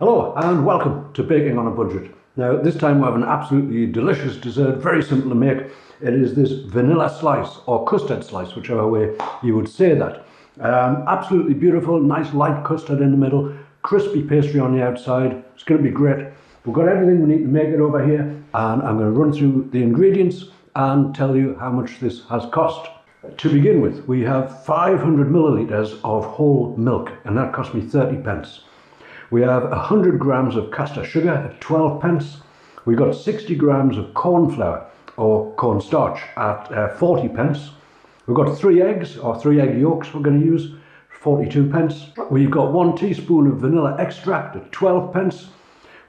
Hello and welcome to Baking on a Budget. Now this time we have an absolutely delicious dessert, very simple to make. It is this vanilla slice or custard slice, whichever way you would say that. Absolutely beautiful, nice light custard in the middle, crispy pastry on the outside. It's going to be great. We've got everything we need to make it over here, and I'm going to run through the ingredients and tell you how much this has cost. To begin with, we have 500 millilitres of whole milk, and that cost me 30 pence. We have 100 grams of custard sugar at 12 pence. We've got 60 grams of cornflour or cornstarch at 40 pence. We've got 3 eggs or 3 egg yolks we're going to use, 42 pence. We've got 1 teaspoon of vanilla extract at 12 pence.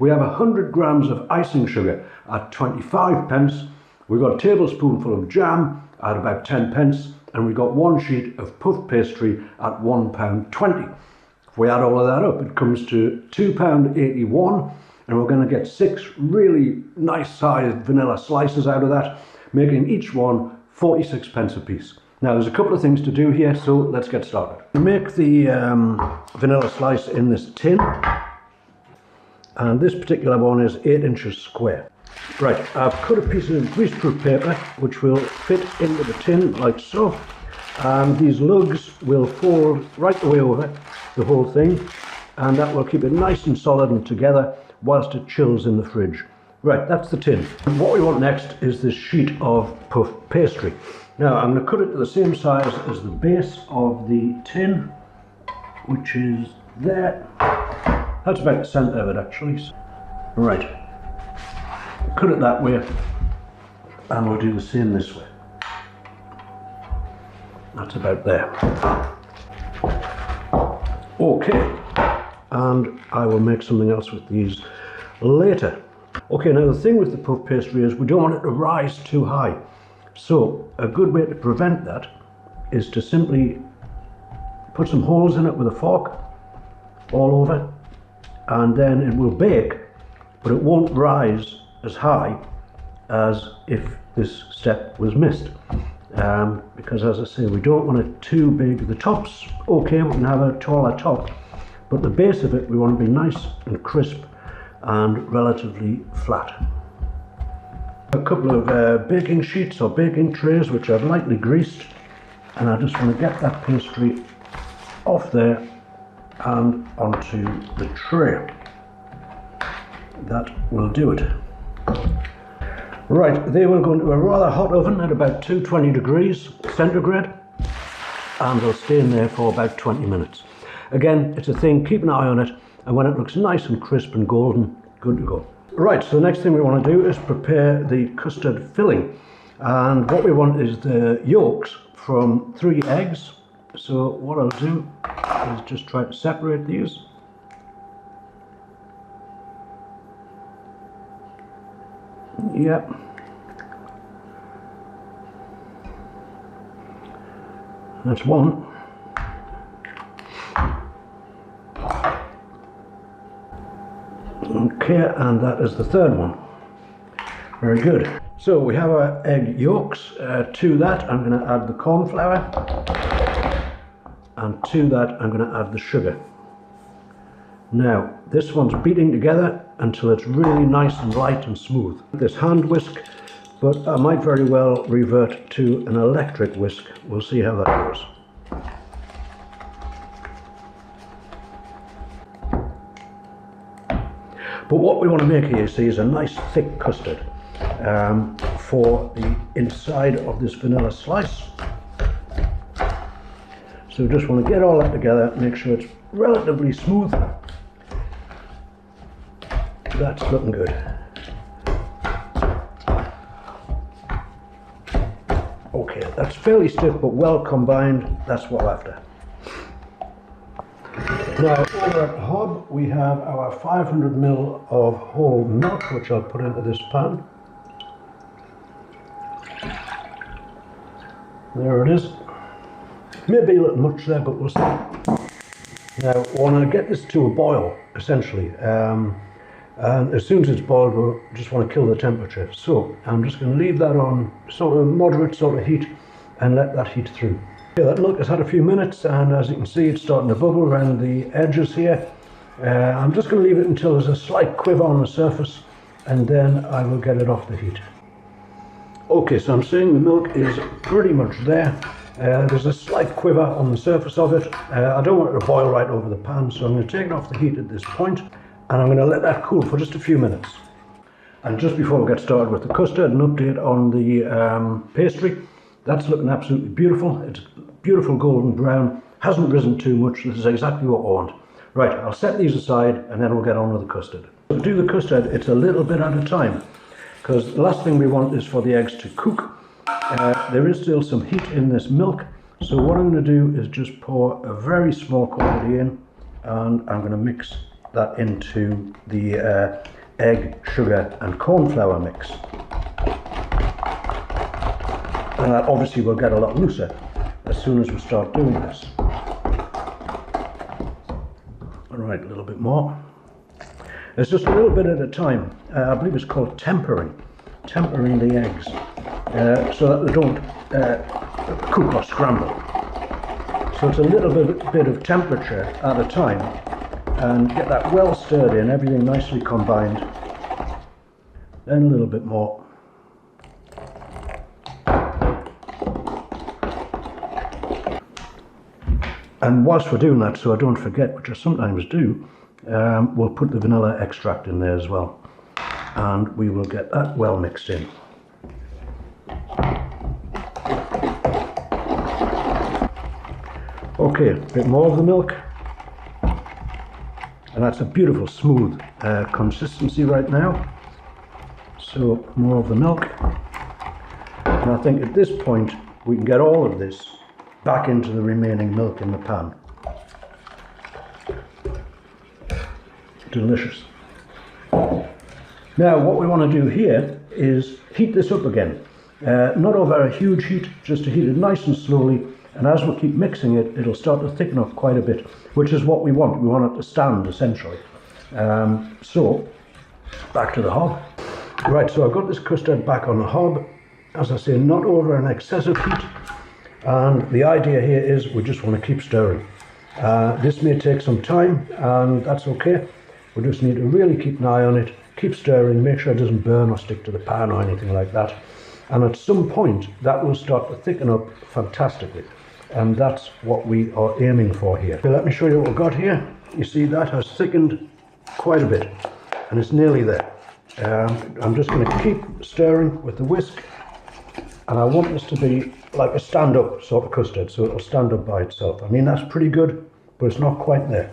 We have 100 grams of icing sugar at 25 pence. We've got a tablespoonful of jam at about 10 pence. And we've got 1 sheet of puff pastry at £1.20. If we add all of that up, it comes to £2.81, and we're going to get 6 really nice sized vanilla slices out of that, making each one 46 pence a piece. Now there's a couple of things to do here, so let's get started. We make the vanilla slice in this tin, and this particular one is 8 inches square. Right, I've cut a piece of greaseproof paper which will fit into the tin like so, and these lugs will fold right the way over the whole thing, and that will keep it nice and solid and together whilst it chills in the fridge. Right, that's the tin. And what we want next is this sheet of puff pastry. Now I'm going to cut it to the same size as the base of the tin, which is there. That's about the centre of it actually. Right, cut it that way, and we'll do the same this way. That's about there. Okay, and I will make something else with these later. Okay, now the thing with the puff pastry is we don't want it to rise too high. So a good way to prevent that is to simply put some holes in it with a fork all over, and then it will bake, but it won't rise as high as if this step was missed. Because as I say, we don't want it too big. The top's okay, we can have a taller top, but the base of it we want to be nice and crisp and relatively flat. A couple of baking sheets or baking trays which I've lightly greased, and I just want to get that pastry off there and onto the tray. That will do it. Right, they will go into a rather hot oven at about 220 degrees centigrade, and they'll stay in there for about 20 minutes. Again, it's a thing, keep an eye on it, and when it looks nice and crisp and golden, good to go. Right, so the next thing we want to do is prepare the custard filling, and what we want is the yolks from 3 eggs. So what I'll do is just try to separate these. Yep. That's one. Okay, and that is the third one. Very good. So we have our egg yolks. To that I'm going to add the cornflour, and to that I'm going to add the sugar. Now this one's beating together until it's really nice and light and smooth. This hand whisk, but I might very well revert to an electric whisk. We'll see how that goes. But what we want to make here, you see, is a nice thick custard for the inside of this vanilla slice. So we just want to get all that together, make sure it's relatively smooth. That's looking good. Okay, that's fairly stiff but well combined. That's what we're after. Now over at the hob we have our 500 ml of whole milk, which I'll put into this pan. There it is. Maybe a little much there, but we'll see. Now we want to get this to a boil essentially. And as soon as it's boiled, we'll just want to kill the temperature. So I'm just going to leave that on sort of moderate sort of heat and let that heat through. Okay, that milk has had a few minutes, and as you can see, it's starting to bubble around the edges here. I'm just going to leave it until there's a slight quiver on the surface, and then I will get it off the heat. Okay, so I'm seeing the milk is pretty much there. There's a slight quiver on the surface of it. I don't want it to boil right over the pan, so I'm going to take it off the heat at this point, and I'm going to let that cool for just a few minutes. And just before we get started with the custard, an update on the pastry. That's looking absolutely beautiful. It's beautiful golden brown, hasn't risen too much. This is exactly what I want. Right, I'll set these aside and then we'll get on with the custard. To do the custard, it's a little bit at a time, because the last thing we want is for the eggs to cook. There is still some heat in this milk, so what I'm going to do is just pour a very small quantity in, and I'm going to mix that into the egg, sugar and cornflour mix. And that obviously will get a lot looser as soon as we start doing this. Alright, a little bit more. It's just a little bit at a time. I believe it's called tempering the eggs, so that they don't cook or scramble. So it's a little bit of temperature at a time, and get that well stirred in, everything nicely combined. Then a little bit more. And whilst we're doing that, so I don't forget, which I sometimes do, we'll put the vanilla extract in there as well, and we will get that well mixed in. Okay, a bit more of the milk, and that's a beautiful smooth consistency right now. So more of the milk, and I think at this point we can get all of this back into the remaining milk in the pan. Delicious. Now what we want to do here is heat this up again. Not over a huge heat, just to heat it nice and slowly, and as we keep mixing it, it'll start to thicken up quite a bit, which is what we want. We want it to stand, essentially. So, back to the hob. Right, so I've got this custard back on the hob. As I say, not over an excessive heat. And the idea here is we just want to keep stirring. This may take some time, and that's okay. We just need to really keep an eye on it, keep stirring, make sure it doesn't burn or stick to the pan or anything like that. And at some point, that will start to thicken up fantastically. And that's what we are aiming for here. So let me show you what we've got here. You see that has thickened quite a bit, and it's nearly there. I'm just going to keep stirring with the whisk, and I want this to be like a stand-up sort of custard, so it'll stand up by itself. I mean, that's pretty good, but it's not quite there.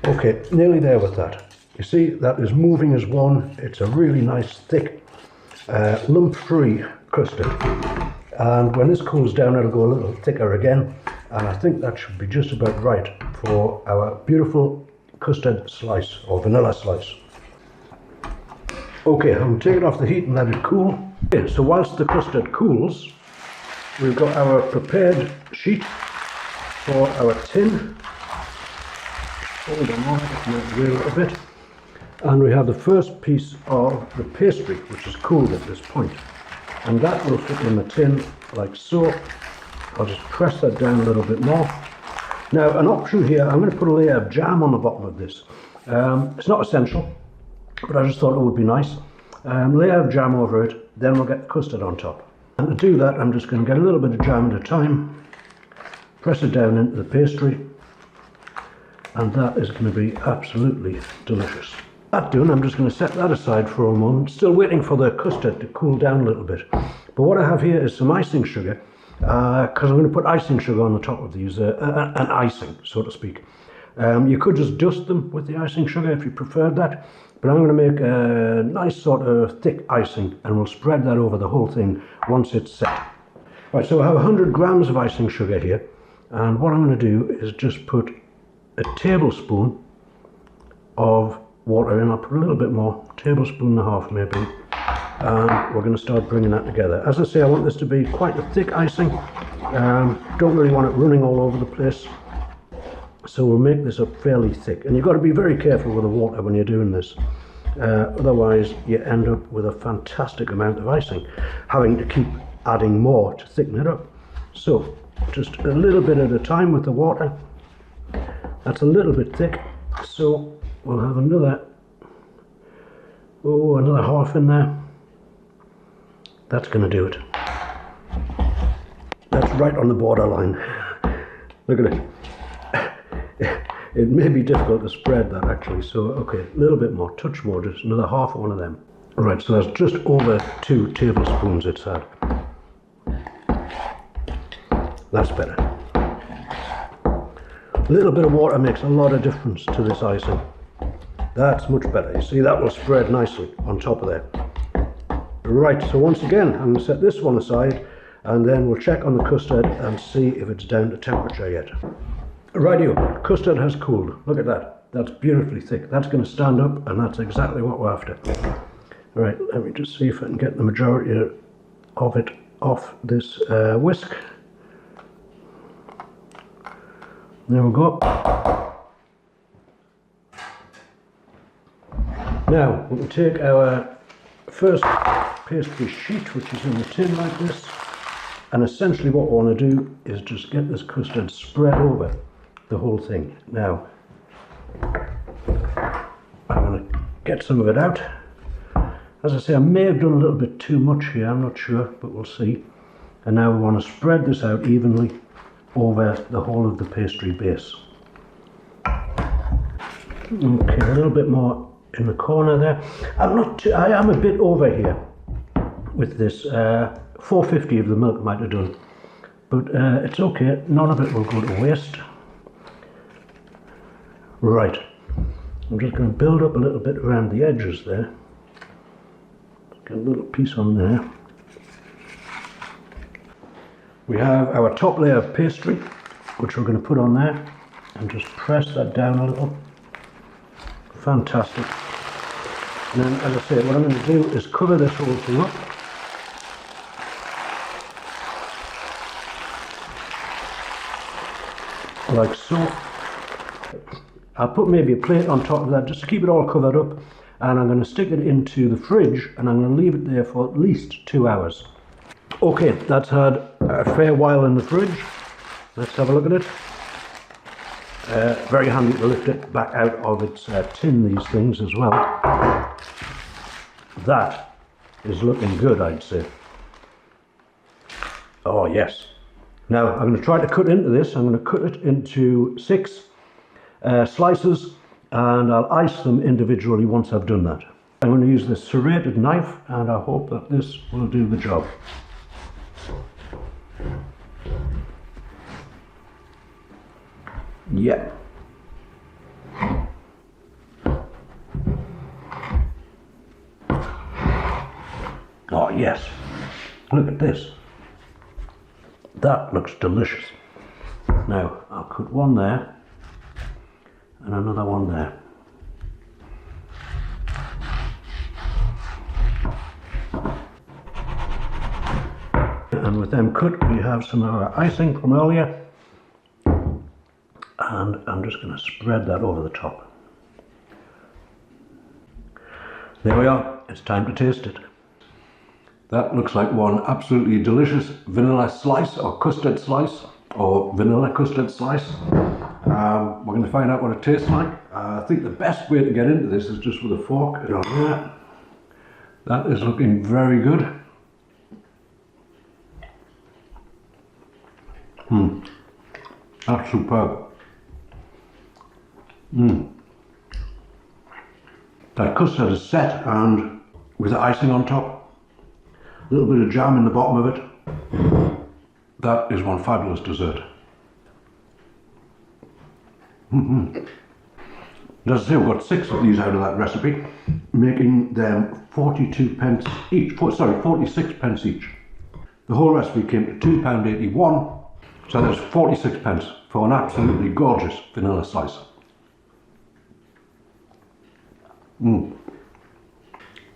Okay, nearly there with that. You see, that is moving as one. It's a really nice, thick, lump-free custard. And when this cools down, it'll go a little thicker again, and I think that should be just about right for our beautiful custard slice, or vanilla slice. Okay, I'm going to take it off the heat and let it cool. Okay, so whilst the custard cools, we've got our prepared sheet for our tin. Hold on, wait a little bit. And we have the first piece of the pastry, which is cooled at this point. And that will fit in the tin like so. I'll just press that down a little bit more. Now, an option here, I'm going to put a layer of jam on the bottom of this. It's not essential, but I just thought it would be nice. Layer of jam over it, then we'll get the custard on top. And to do that, I'm just going to get a little bit of jam at a time, press it down into the pastry, and that is going to be absolutely delicious. That done, I'm just going to set that aside for a moment, still waiting for the custard to cool down a little bit. But what I have here is some icing sugar, because I'm going to put icing sugar on the top of these, an icing, so to speak. You could just dust them with the icing sugar if you preferred that, but I'm going to make a nice sort of thick icing, and we'll spread that over the whole thing once it's set. Right, so I have 100 grams of icing sugar here, and what I'm going to do is just put a tablespoon of water in. I'll put a little bit more, tablespoon and a half maybe, and we're going to start bringing that together. As I say, I want this to be quite a thick icing. Don't really want it running all over the place, so we'll make this up fairly thick. And you've got to be very careful with the water when you're doing this, otherwise you end up with a fantastic amount of icing, having to keep adding more to thicken it up. So just a little bit at a time with the water. That's a little bit thick, so we'll have another half in there. That's going to do it. That's right on the borderline. Look at it. It may be difficult to spread that actually, so okay, a little bit more, touch more, just another half of one of them. Right, so that's just over 2 tablespoons it's had. That's better. A little bit of water makes a lot of difference to this icing. That's much better. You see, that will spread nicely on top of there. Right, so once again, I'm going to set this one aside and then we'll check on the custard and see if it's down to temperature yet. Rightio, custard has cooled. Look at that. That's beautifully thick. That's going to stand up and that's exactly what we're after. Right, let me just see if I can get the majority of it off this whisk. There we go. Now, we can take our first pastry sheet, which is in the tin like this, and essentially what we want to do is just get this custard spread over the whole thing. Now, I'm going to get some of it out. As I say, I may have done a little bit too much here, I'm not sure, but we'll see. And now we want to spread this out evenly over the whole of the pastry base. Okay, a little bit more in the corner there. I am a bit over here with this. 450 of the milk might have done, but it's okay, none of it will go to waste. Right, I'm just going to build up a little bit around the edges there. Get a little piece on there. We have our top layer of pastry, which we're going to put on there, and just press that down a little. Fantastic. And then, as I say, what I'm going to do is cover this whole thing up. Like so. I'll put maybe a plate on top of that just to keep it all covered up, and I'm going to stick it into the fridge and I'm going to leave it there for at least 2 hours. Okay, that's had a fair while in the fridge. Let's have a look at it. Very handy to lift it back out of its tin, these things as well. That is looking good, I'd say. Oh yes. Now I'm going to try to cut into this. I'm going to cut it into 6 slices and I'll ice them individually once I've done that. I'm going to use this serrated knife and I hope that this will do the job. Yeah. Oh yes, look at this. That looks delicious. Now I'll cut one there and another one there. And with them cut, we have some of our icing from earlier, and I'm just going to spread that over the top. There we are, it's time to taste it. That looks like one absolutely delicious vanilla slice or custard slice or vanilla custard slice. We're going to find out what it tastes like. I think the best way to get into this is just with a fork. That is looking very good. That's superb. That custard is set and with the icing on top, a little bit of jam in the bottom of it. That is one fabulous dessert. As I say, we've got 6 of these out of that recipe, making them 42 pence each. Sorry, 46 pence each. The whole recipe came to £2.81. So there's 46 pence for an absolutely gorgeous vanilla slice.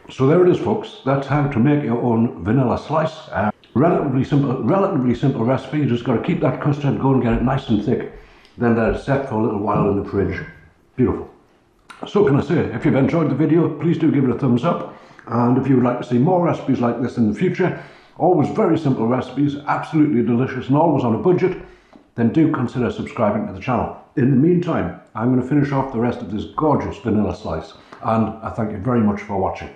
So there it is, folks. That's how to make your own vanilla slice. Relatively simple recipe. You just got to keep that custard going, get it nice and thick. Then let it set for a little while in the fridge. Beautiful. So can I say, if you've enjoyed the video, please do give it a thumbs up. And if you would like to see more recipes like this in the future, always very simple recipes, absolutely delicious and always on a budget, then do consider subscribing to the channel. in the meantime, I'm going to finish off the rest of this gorgeous vanilla slice, and I thank you very much for watching.